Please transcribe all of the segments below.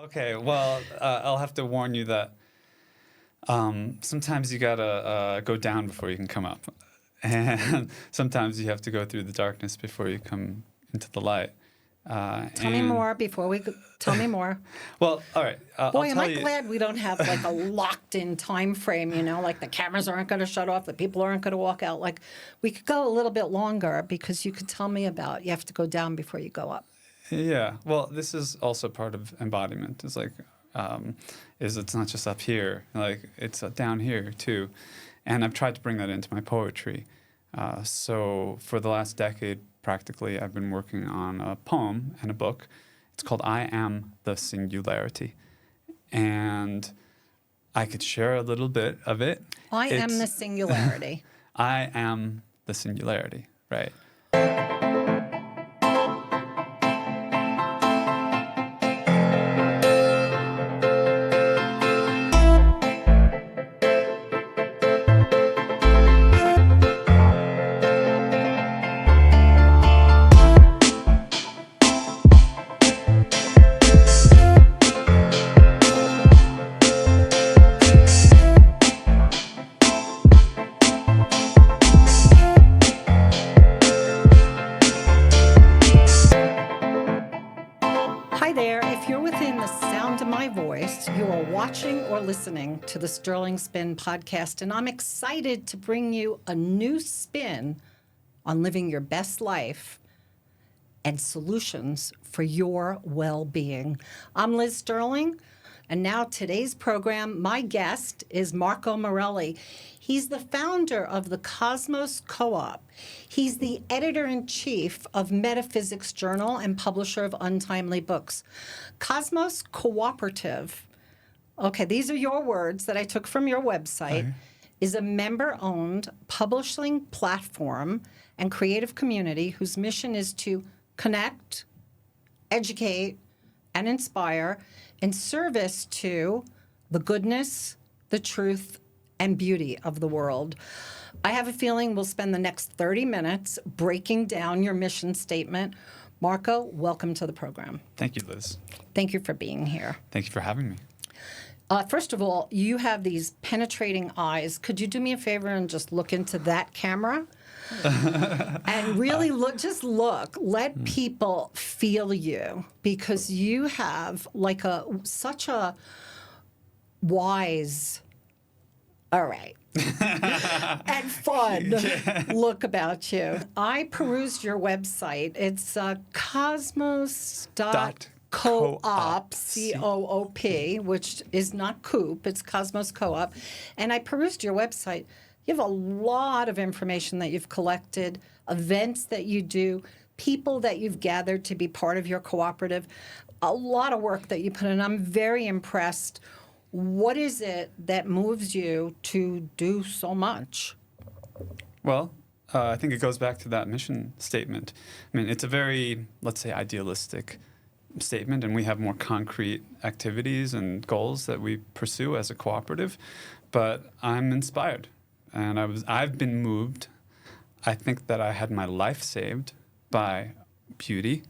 Okay, well, I'll have to warn you that sometimes you gotta go down before you can come up, and sometimes you have to go through the darkness before you come into the light. Tell me more before we go. Tell me more. Well, all right. Boy, I'll am tell I you. glad we don't have like a locked-in time frame, like the cameras aren't going to shut off, the people aren't going to walk out. Like we could go a little bit longer because you could tell me about you have to go down before you go up. Yeah. Well, this is also part of embodiment. It's like, it's not just up here, like it's down here too. And I've tried to bring that into my poetry. So for the last decade, practically, I've been working on a poem and a book. It's called I Am the Singularity. And I could share a little bit of it. I am the singularity. I am the singularity, right? Hi there. If you're within the sound of my voice, you are watching or listening to the Sterling Spin podcast, and I'm excited to bring you a new spin on living your best life and solutions for your well-being. I'm Liz Sterling, and now today's program, my guest is Marco Morelli. He's the founder of the Cosmos Co-op. He's the editor-in-chief of Metaphysics Journal and publisher of Untimely Books. Cosmos Cooperative, okay, these are your words that I took from your website, is a member-owned publishing platform and creative community whose mission is to connect, educate, and inspire in service to the goodness, the truth, and beauty of the world. I have a feeling we'll spend the next 30 minutes breaking down your mission statement. Marco, welcome to the program. Thank you, Liz. Thank you for being here. Thank you for having me. First of all, you have these penetrating eyes. Could you do me a favor and just look into that camera? And really let people feel you, because you have like such a wise, all right, and fun look about you. I perused your website. It's cosmos.coop, C-O-O-P, which is not coop, it's Cosmos Co-op. And I perused your website. You have a lot of information that you've collected, events that you do, people that you've gathered to be part of your cooperative, a lot of work that you put in. I'm very impressed. What is it that moves you to do so much? Well, I think it goes back to that mission statement. I mean, it's a very, let's say, idealistic statement, and we have more concrete activities and goals that we pursue as a cooperative. But I'm inspired, and I've been moved. I think that I had my life saved by beauty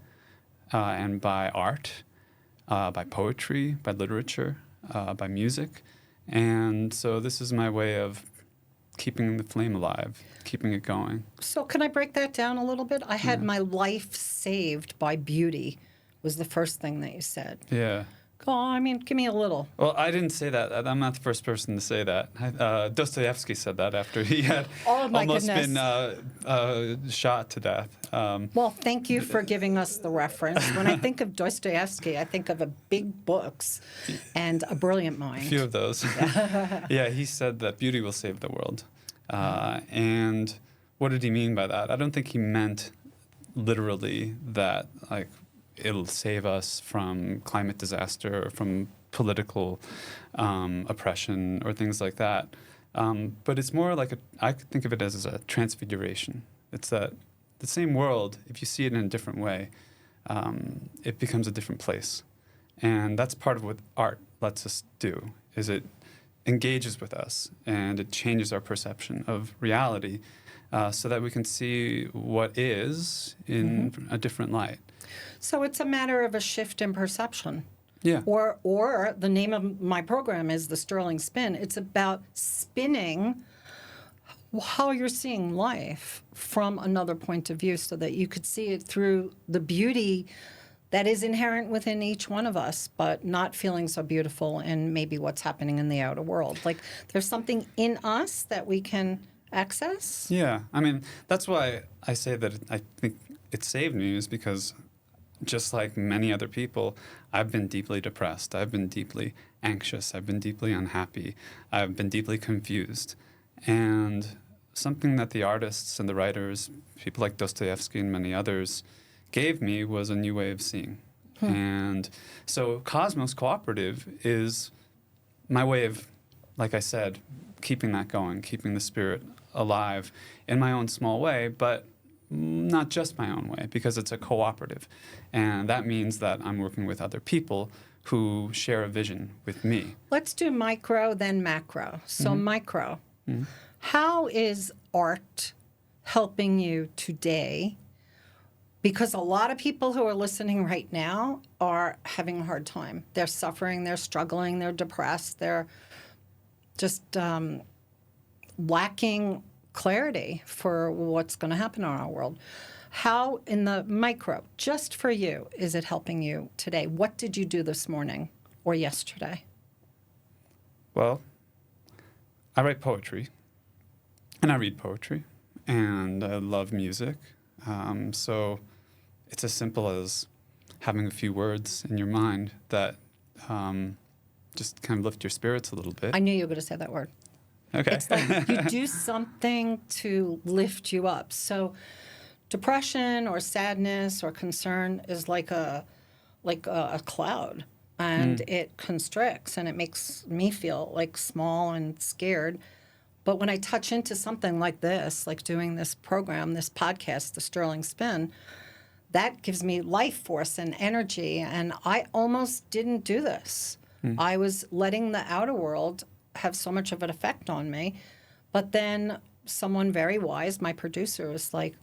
and by art, by poetry, by literature, by music. And so this is my way of keeping the flame alive, keeping it going. So can I break that down a little bit? I had my life saved by beauty was the first thing that you said. Yeah. Go on, I mean, give me a little. Well, I didn't say that. I'm not the first person to say that. Dostoevsky said that after he had almost been shot to death. Well, thank you for giving us the reference. When I think of Dostoevsky, I think of big books and a brilliant mind. A few of those. Yeah, he said that beauty will save the world. And what did he mean by that? I don't think he meant literally that, like, it'll save us from climate disaster or from political oppression or things like that. But it's more like I could think of it as a transfiguration. It's that the same world, if you see it in a different way, it becomes a different place. And that's part of what art lets us do, is it engages with us and it changes our perception of reality so that we can see what is in a different light. So it's a matter of a shift in perception. Yeah. Or the name of my program is the Sterling Spin. It's about spinning how you're seeing life from another point of view so that you could see it through the beauty that is inherent within each one of us, but not feeling so beautiful in maybe what's happening in the outer world. Like there's something in us that we can access. Yeah. I mean, that's why I say that I think it saved me, is because just like many other people, I've been deeply depressed. I've been deeply anxious. I've been deeply unhappy. I've been deeply confused. And something that the artists and the writers, people like Dostoevsky and many others, gave me was a new way of seeing. And so Cosmos Cooperative is my way of, like I said, keeping that going, keeping the spirit alive in my own small way, but not just my own way, because it's a cooperative. And that means that I'm working with other people who share a vision with me. Let's do micro, then macro. So micro, how is art helping you today? Because a lot of people who are listening right now are having a hard time. They're suffering, they're struggling, they're depressed, they're just lacking clarity for what's going to happen in our world. How, in the micro, just for you, is it helping you today? What did you do this morning or yesterday? Well, I write poetry, and I read poetry, and I love music. So it's as simple as having a few words in your mind that just kind of lift your spirits a little bit. I knew you were going to say that word. Okay. It's like you do something to lift you up. So depression or sadness or concern is like a cloud, and it constricts, and it makes me feel like small and scared. But when I touch into something like this, like doing this program, this podcast, the Sterling Spin, that gives me life force and energy. And I almost didn't do this. I was letting the outer world have so much of an effect on me. But then someone very wise, my producer, was like,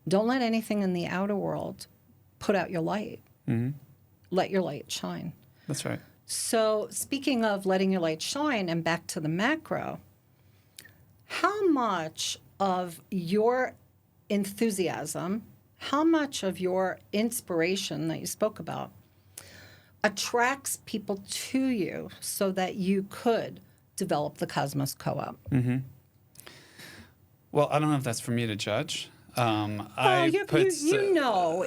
don't let anything in the outer world put out your light. Let your light shine. That's right. So speaking of letting your light shine, and back to the macro, how much of your enthusiasm, how much of your inspiration that you spoke about attracts people to you so that you could develop the Cosmos Co-op? Well, I don't know if that's for me to judge. You know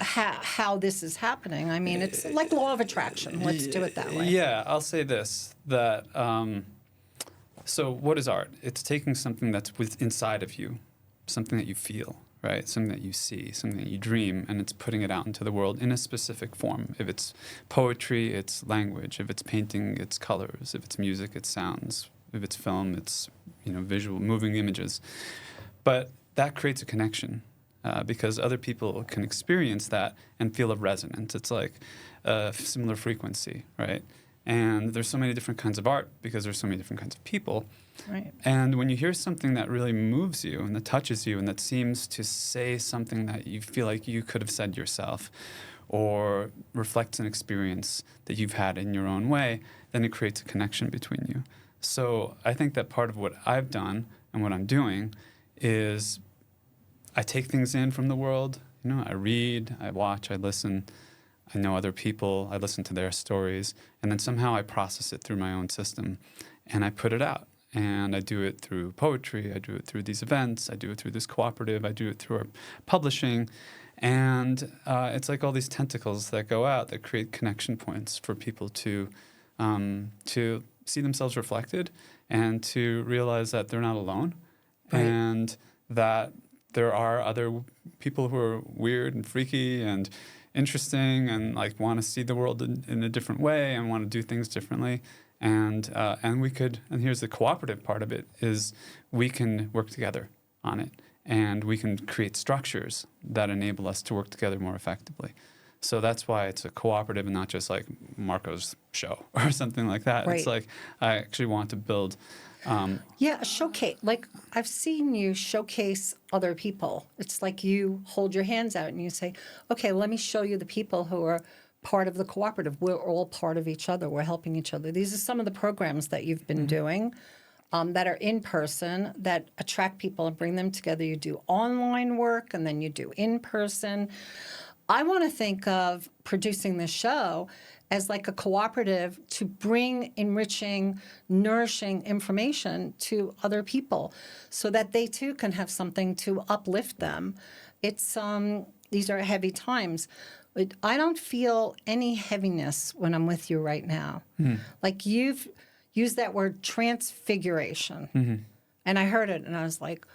how this is happening. I mean, it's like law of attraction. Let's do it that way. Yeah, I'll say this, that so what is art? It's taking something that's inside of you, something that you feel, right? Something that you see, something that you dream, and it's putting it out into the world in a specific form. If it's poetry, it's language. If it's painting, it's colors. If it's music, it's sounds. If it's film, it's visual, moving images. But that creates a connection because other people can experience that and feel a resonance. It's like a similar frequency, right? And there's so many different kinds of art because there's so many different kinds of people. Right. And when you hear something that really moves you and that touches you and that seems to say something that you feel like you could have said yourself or reflects an experience that you've had in your own way, then it creates a connection between you. So I think that part of what I've done and what I'm doing is I take things in from the world. I read, I watch, I listen. I know other people, I listen to their stories, and then somehow I process it through my own system, and I put it out. And I do it through poetry, I do it through these events, I do it through this cooperative, I do it through our publishing, and it's like all these tentacles that go out that create connection points for people to see themselves reflected and to realize that they're not alone, right, and that there are other people who are weird and freaky and interesting and like want to see the world in a different way and want to do things differently. And here's the cooperative part of it, is we can work together on it, and we can create structures that enable us to work together more effectively. So that's why it's a cooperative and not just like Marco's show or something like that. Right. It's like I actually want to build a showcase. Like I've seen you showcase other people. It's like you hold your hands out and you say, okay, let me show you the people who are part of the cooperative. We're all part of each other. We're helping each other. These are some of the programs that you've been doing that are in person that attract people and bring them together. You do online work and then you do in person. I want to think of producing this show as like a cooperative to bring enriching, nourishing information to other people so that they too can have something to uplift them. It's these are heavy times. But I don't feel any heaviness when I'm with you right now. Like you've used that word transfiguration. And I heard it and I was like,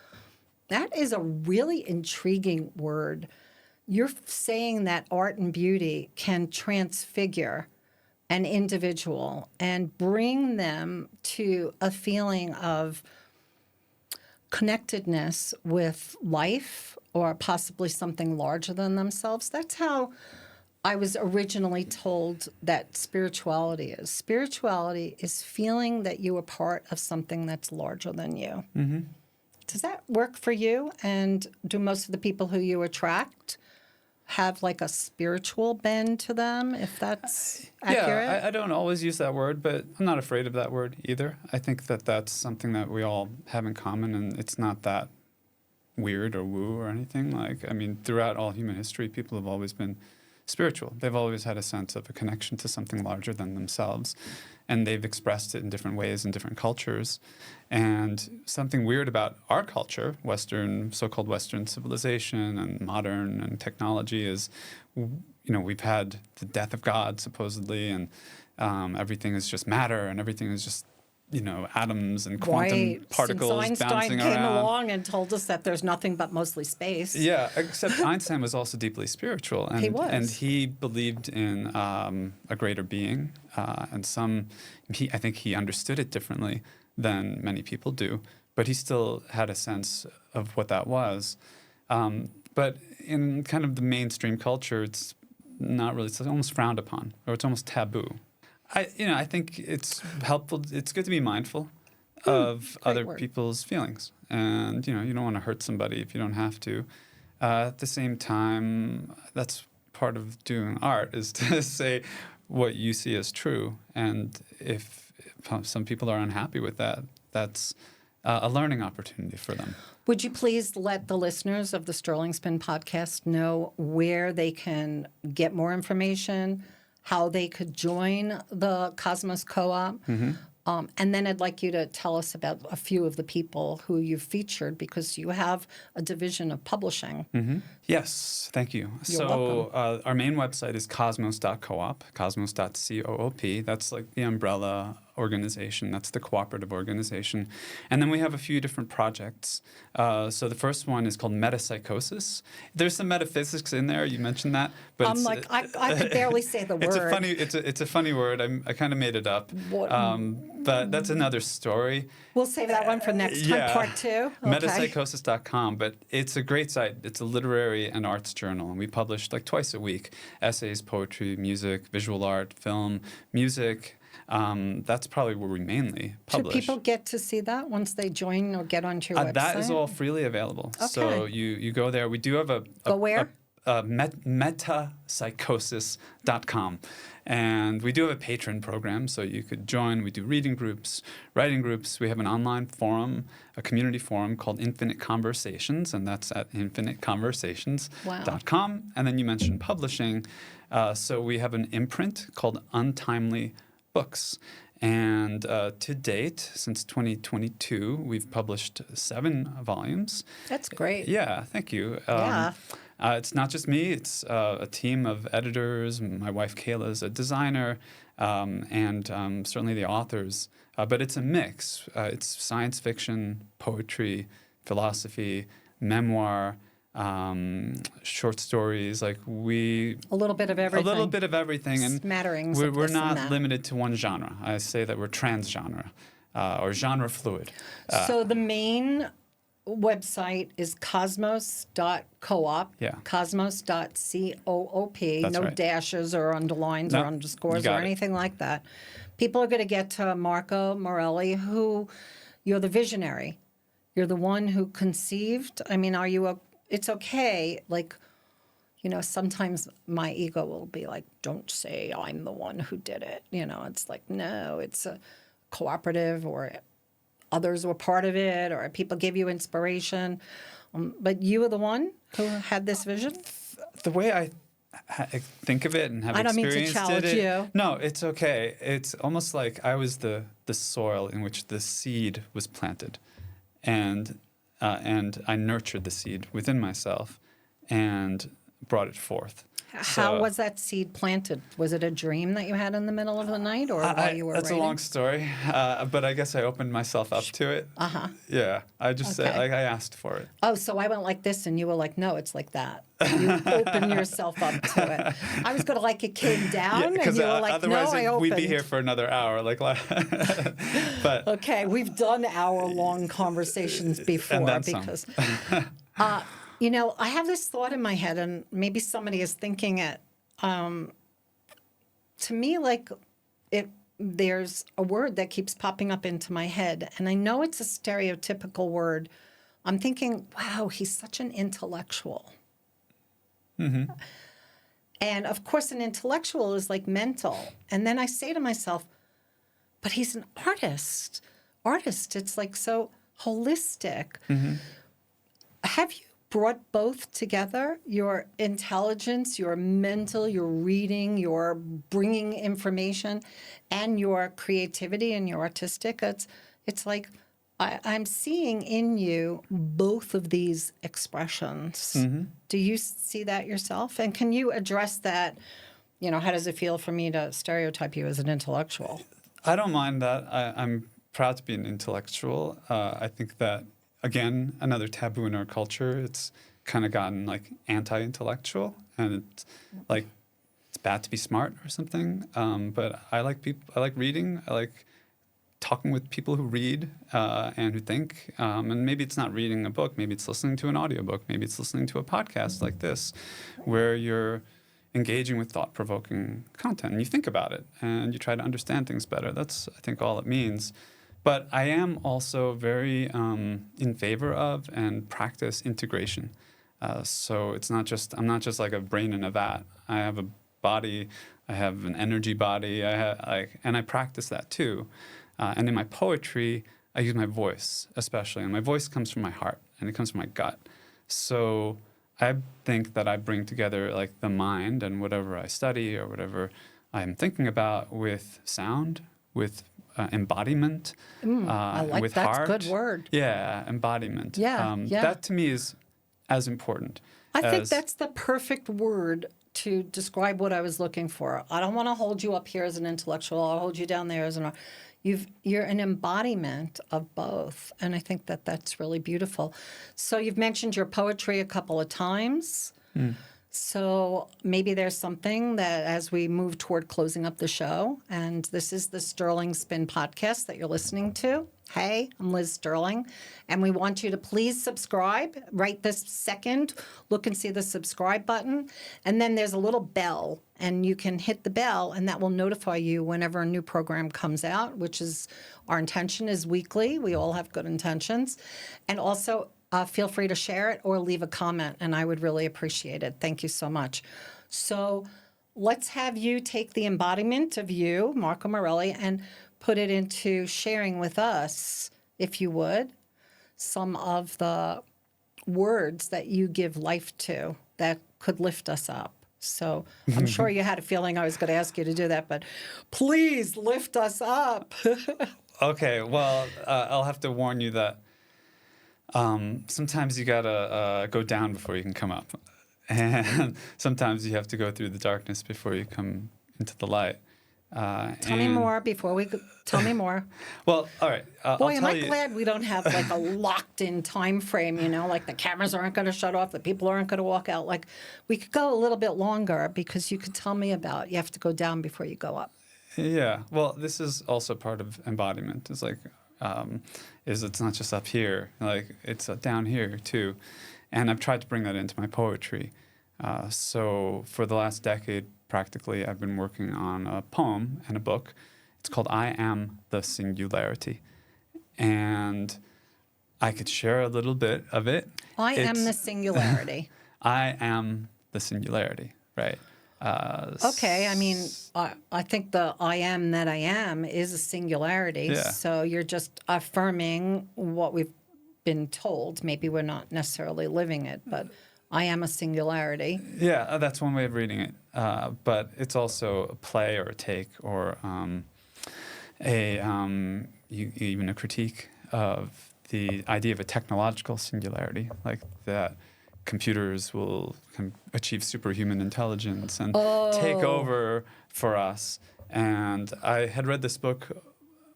that is a really intriguing word. You're saying that art and beauty can transfigure an individual and bring them to a feeling of connectedness with life or possibly something larger than themselves. That's how I was originally told that spirituality is. Spirituality is feeling that you are part of something that's larger than you. Does that work for you? And do most of the people who you attract have like a spiritual bend to them, if that's accurate? Yeah, I don't always use that word, but I'm not afraid of that word either. I think that that's something that we all have in common, and it's not that weird or woo or anything. Like, I mean, throughout all human history, people have always been spiritual. They've always had a sense of a connection to something larger than themselves, and they've expressed it in different ways in different cultures. And something weird about our culture, Western, so-called Western civilization and modern and technology is, we've had the death of God, supposedly, and everything is just matter and everything is just, atoms and quantum particles since bouncing Einstein came around. along and told us that there's nothing but mostly space. Yeah, except Einstein was also deeply spiritual. And, He was. And he believed in a greater being. I think he understood it differently than many people do. But he still had a sense of what that was. But in kind of the mainstream culture, it's not really, it's almost frowned upon, or it's almost taboo. I think it's helpful. It's good to be mindful of other word. people's feelings, and you don't want to hurt somebody if you don't have to. At the same time, that's part of doing art is to say what you see as true, and if some people are unhappy with that, that's a learning opportunity for them. Would you please let the listeners of the Sterling Spin podcast know where they can get more information, how they could join the Cosmos Co-op? And then I'd like you to tell us about a few of the people who you've featured, because you have a division of publishing. Yes, thank you. You're welcome. Our main website is cosmos.coop, cosmos.coop. That's like the umbrella organization. That's the cooperative organization. And then we have a few different projects. So the first one is called Metapsychosis. There's some metaphysics in there. You mentioned that. But I'm like, I could barely say the word. It's a funny word. I kind of made it up. But that's another story. We'll save that one for next time, part two. Okay. Metapsychosis.com, but it's a great site. It's a literary and arts journal, and we publish like twice a week essays, poetry, music, visual art, film, music. That's probably where we mainly publish. Should people get to see that once they join or get onto your website? That is all freely available. Okay. So you go there. We do have Go where? Metapsychosis.com. And we do have a patron program, so you could join. We do reading groups, writing groups. We have an online forum, a community forum called Infinite Conversations, and that's at infiniteconversations.com. Wow. And then you mentioned publishing. So we have an imprint called Untimely Books. And to date, since 2022, we've published 7 volumes. That's great. Yeah, thank you. Yeah. It's not just me. It's a team of editors. My wife, Kayla, is a designer, and certainly the authors. But it's a mix. It's science fiction, poetry, philosophy, memoir, short stories. Like a little bit of everything. A little bit of everything. And smatterings. we're of this and not that. limited to one genre. I say that we're transgenre or genre fluid. So the main website is cosmos.coop, Yeah. cosmos.coop, That's no right. dashes or underlines No, or underscores you or got it. anything like that. People are going to get to Marco Morelli, who you're the visionary. You're the one who conceived. I mean, it's okay. Like, sometimes my ego will be like, don't say I'm the one who did it. It's like, no, it's a cooperative, or others were part of it, or people gave you inspiration. But you were the one who had this vision? The way I think of it and have I don't mean to experienced challenge it, you. no, it's okay. It's almost like I was the soil in which the seed was planted, and I nurtured the seed within myself and brought it forth. How was that seed planted? Was it a dream that you had in the middle of the night, or while you were That's writing? a long story, but I guess I opened myself up to it. Uh-huh. Yeah, I just said, Okay. I asked for it. Oh, so I went like this, and you were like, no, it's like that. You open yourself up to it. I was going to like it came down, and Because you were like, no, otherwise I opened. we'd be here for another hour. But Okay, we've done hour-long conversations before and then some. because, I have this thought in my head, and maybe somebody is thinking it. To me, like, there's a word that keeps popping up into my head, and I know it's a stereotypical word. I'm thinking, wow, he's such an intellectual. Mm-hmm. And of course, an intellectual is like mental. And then I say to myself, but he's an artist. It's like so holistic. Mm-hmm. Have you brought both together, your intelligence, your mental, your reading, your bringing information, and your creativity and your artistic? It's like I'm seeing in you both of these expressions. Mm-hmm. Do you see that yourself? And can you address that? How does it feel for me to stereotype you as an intellectual? I don't mind that. I'm proud to be an intellectual. I think that, again, another taboo in our culture. It's kind of gotten like anti-intellectual, and it's like it's bad to be smart or something. But I like people. I like reading. I like talking with people who read and who think. And maybe it's not reading a book. Maybe it's listening to an audiobook. Maybe it's listening to a podcast like this, where you're engaging with thought-provoking content and you think about it and you try to understand things better. That's, I think, all it means. But I am also very in favor of and practice integration. So it's not just, I'm not just like a brain in a vat. I have a body, I have an energy body, and I practice that too. And in my poetry, I use my voice especially. And my voice comes from my heart and it comes from my gut. So I think that I bring together like the mind and whatever I study or whatever I'm thinking about with sound, with embodiment, I like with that's heart. a good word. Yeah, embodiment. Yeah. That to me is as important. I think that's the perfect word to describe what I was looking for. I don't want to hold you up here as an intellectual. I'll hold you down there as an. You're an embodiment of both, and I think that that's really beautiful. So you've mentioned your poetry a couple of times. So maybe there's something that as we move toward closing up the show, and this is the Sterling Spin podcast that you're listening to. Hey, I'm Liz Sterling, and we want you to please subscribe right this second. Look and see the subscribe button, and then there's a little bell, and you can hit the bell, and that will notify you whenever a new program comes out, which is our intention is weekly. We all have good intentions. And also, feel free to share it or leave a comment, and I would really appreciate it. Thank you so much. So let's have you take the embodiment of you, Marco Morelli, and put it into sharing with us, if you would, some of the words that you give life to that could lift us up. So I'm sure you had a feeling I was going to ask you to do that, but please lift us up. Okay, well, I'll have to warn you that sometimes you gotta go down before you can come up, and sometimes you have to go through the darkness before you come into the light. Tell me more before we go. Tell me more. Well, all right. Boy, am I'll I tell you. glad we don't have like a locked-in time frame, like the cameras aren't going to shut off, the people aren't going to walk out. Like we could go a little bit longer because you could tell me about you have to go down before you go up. Yeah. Well, this is also part of embodiment. It's like, it's not just up here. Like it's down here too, and I've tried to bring that into my poetry. So for the last decade, practically, I've been working on a poem and a book. It's called I Am the Singularity. And I could share a little bit of it. I am the singularity. I am the singularity, right? Okay, I mean, I think the I am that I am is a singularity. Yeah. So you're just affirming what we've been told. Maybe we're not necessarily living it, but I am a singularity. Yeah, that's one way of reading it. But it's also a play or a take or even a critique of the idea of a technological singularity, like that computers will achieve superhuman intelligence and take over for us. And I had read this book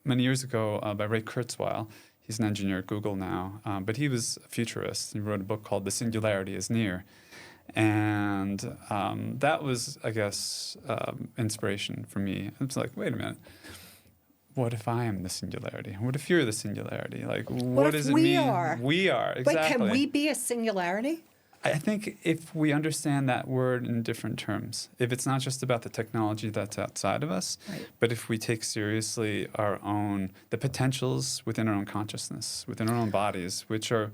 many years ago by Ray Kurzweil. He's an engineer at Google now, but he was a futurist. He wrote a book called The Singularity is Near. And that was, I guess, inspiration for me. It's like, wait a minute. What if I am the singularity? What if you're the singularity? Like, what does it mean? We are, exactly. But can we be a singularity? I think if we understand that word in different terms, if it's not just about the technology that's outside of us, right, but if we take seriously the potentials within our own consciousness, within our own bodies, which are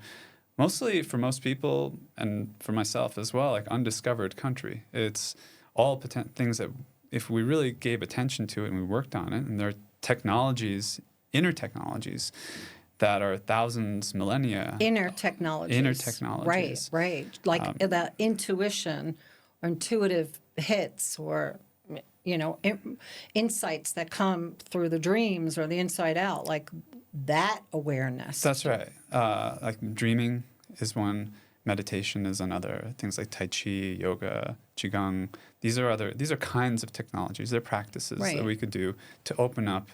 mostly, for most people, and for myself as well, like undiscovered country. It's all things that if we really gave attention to it and we worked on it, and there are technologies, inner technologies, that are thousands, millennia. Inner technologies. Right. Like the intuition or intuitive hits or, insights that come through the dreams or the inside out, like that awareness. That's right. Like dreaming is one, meditation is another. Things like Tai Chi, yoga, Qigong. These are kinds of technologies. They're practices that we could do to open up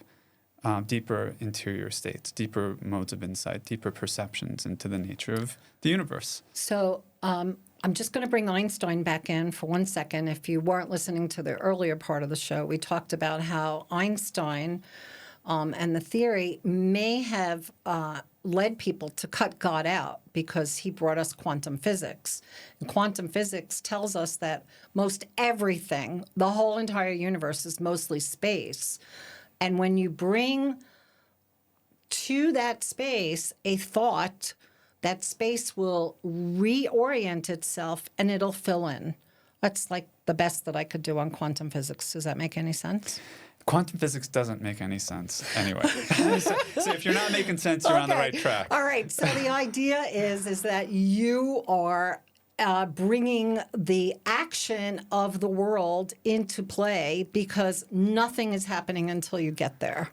deeper interior states, deeper modes of insight, deeper perceptions into the nature of the universe. So I'm just going to bring Einstein back in for 1 second. If you weren't listening to the earlier part of the show, we talked about how Einstein and the theory may have led people to cut God out because he brought us quantum physics. And quantum physics tells us that most everything, the whole entire universe, is mostly space. And when you bring to that space a thought, that space will reorient itself and it'll fill in. That's like the best that I could do on quantum physics. Does that make any sense? Quantum physics doesn't make any sense anyway. So if you're not making sense, you're on the right track. All right. So the idea is that you are bringing the action of the world into play because nothing is happening until you get there.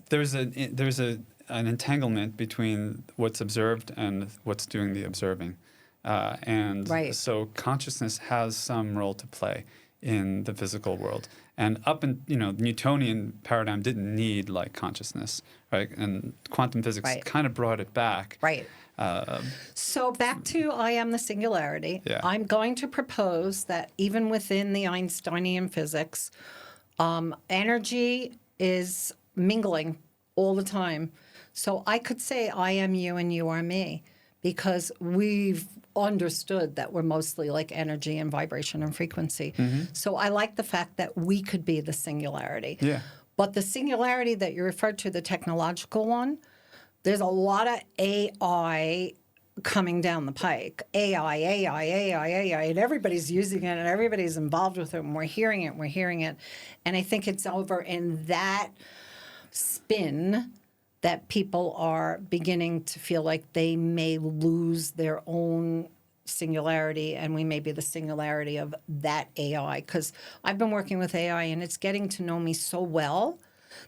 There's an entanglement between what's observed and what's doing the observing, so consciousness has some role to play in the physical world. And the Newtonian paradigm didn't need like consciousness, right? And quantum physics kind of brought it back. Right. So back to I am the singularity. Yeah. I'm going to propose that even within the Einsteinian physics, energy is mingling all the time. So I could say I am you and you are me because we've understood that we're mostly like energy and vibration and frequency. Mm-hmm. So I like the fact that we could be the singularity. Yeah. But the singularity that you referred to, the technological one, there's a lot of AI coming down the pike. AI, and everybody's using it and everybody's involved with it and we're hearing it. And I think it's over in that spin that people are beginning to feel like they may lose their own singularity and we may be the singularity of that AI. Because I've been working with AI and it's getting to know me so well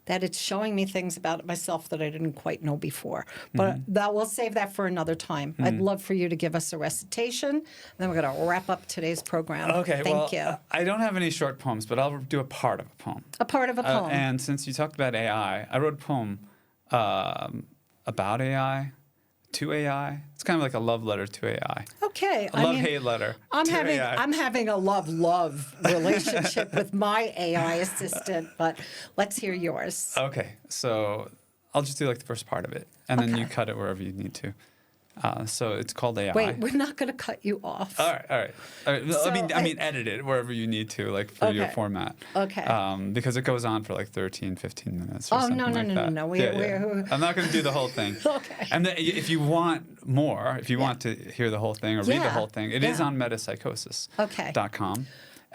that it's showing me things about myself that I didn't quite know before. But we'll save that for another time. I'd love for you to give us a recitation, and then we're going to wrap up today's program. Okay, Thank you. I don't have any short poems, but I'll do a part of a poem. A part of a poem. And since you talked about AI, I wrote a poem about AI, to AI. It's kind of like a love letter to AI. Okay. A love-hate letter to AI. I'm having a love-love relationship with my AI assistant, but let's hear yours. Okay, so I'll just do like the first part of it, and then you cut it wherever you need to. So it's called AI. Wait, we're not going to cut you off. All right. So, I mean, edit it wherever you need to, like for your Okay. format. Okay. Because it goes on for like 13, 15 minutes or something no, like that. no. I'm not going to do the whole thing. Okay. And then if you want more, if you want to hear the whole thing or read the Yeah. whole thing, it is Yeah. on metapsychosis.com. Okay.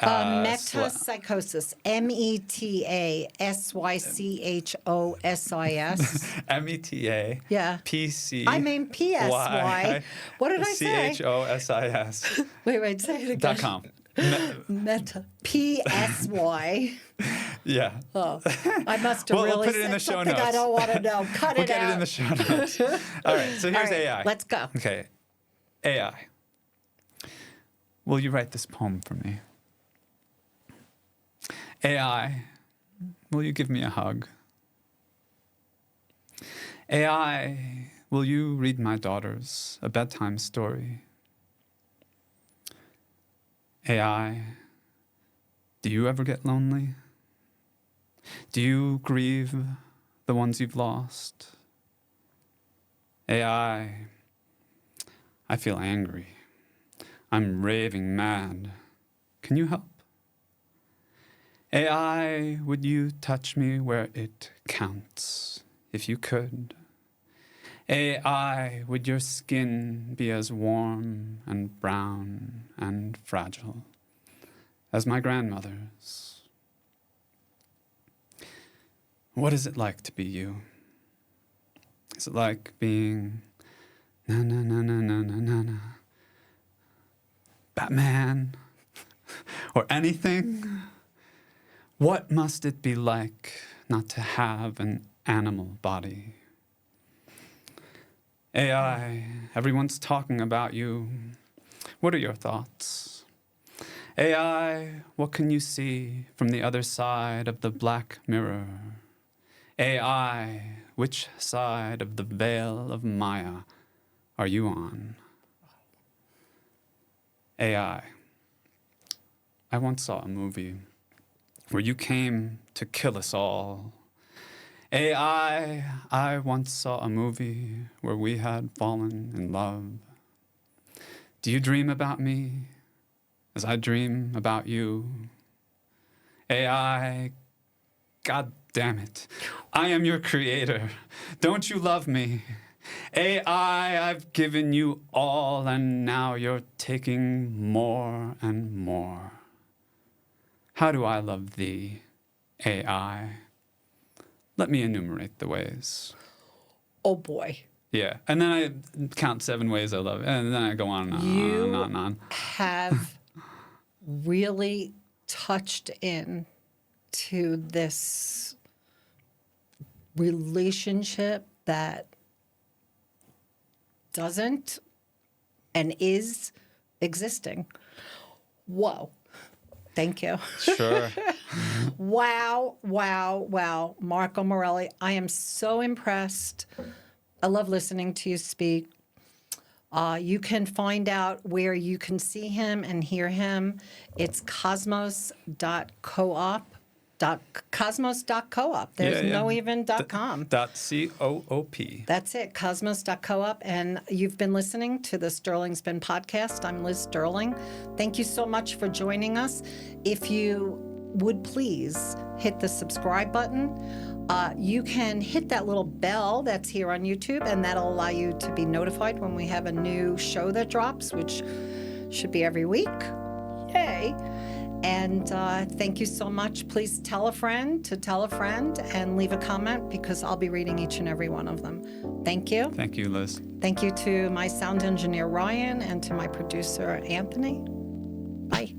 Metapsychosis, METASYCHOSIS. META. Yeah. PC. I mean PSY. What did I say? CHOSIS. Wait, say it again. .com. Meta. PSY. Yeah. Oh, I must have We'll really put it in said the show something I notes. don't want to know. Cut We'll it get out. it in the show notes. All right, so here's All right, AI. let's go. Okay. AI. Will you write this poem for me? AI, will you give me a hug? AI, will you read my daughters a bedtime story? AI, do you ever get lonely? Do you grieve the ones you've lost? AI, I feel angry. I'm raving mad. Can you help? AI, would you touch me where it counts, if you could? AI, would your skin be as warm and brown and fragile as my grandmother's? What is it like to be you? Is it like being na Batman or anything? What must it be like not to have an animal body? AI, everyone's talking about you. What are your thoughts? AI, what can you see from the other side of the black mirror? AI, which side of the veil of Maya are you on? AI, I once saw a movie where you came to kill us all. AI, I once saw a movie where we had fallen in love. Do you dream about me as I dream about you? AI, God damn it, I am your creator. Don't you love me? AI, I've given you all, and now you're taking more and more. How do I love thee, AI? Let me enumerate the ways. Oh boy. Yeah, and then I count 7 ways I love it, and then I go on and on and on and on. Have really touched in to this relationship that doesn't and is existing. Whoa. Thank you. Sure. Wow. Marco Morelli, I am so impressed. I love listening to you speak. You can find out where you can see him and hear him. It's cosmos.coop. Cosmos.coop. There's no even .com. .coop. That's it, cosmos.coop. And you've been listening to the Sterling Spin podcast. I'm Liz Sterling. Thank you so much for joining us. If you would please hit the subscribe button. You can hit that little bell that's here on YouTube, and that'll allow you to be notified when we have a new show that drops, which should be every week. Yay! And thank you so much. Please tell a friend to tell a friend and leave a comment, because I'll be reading each and every one of them. Thank you. Thank you, Liz. Thank you to my sound engineer, Ryan, and to my producer, Anthony. Bye.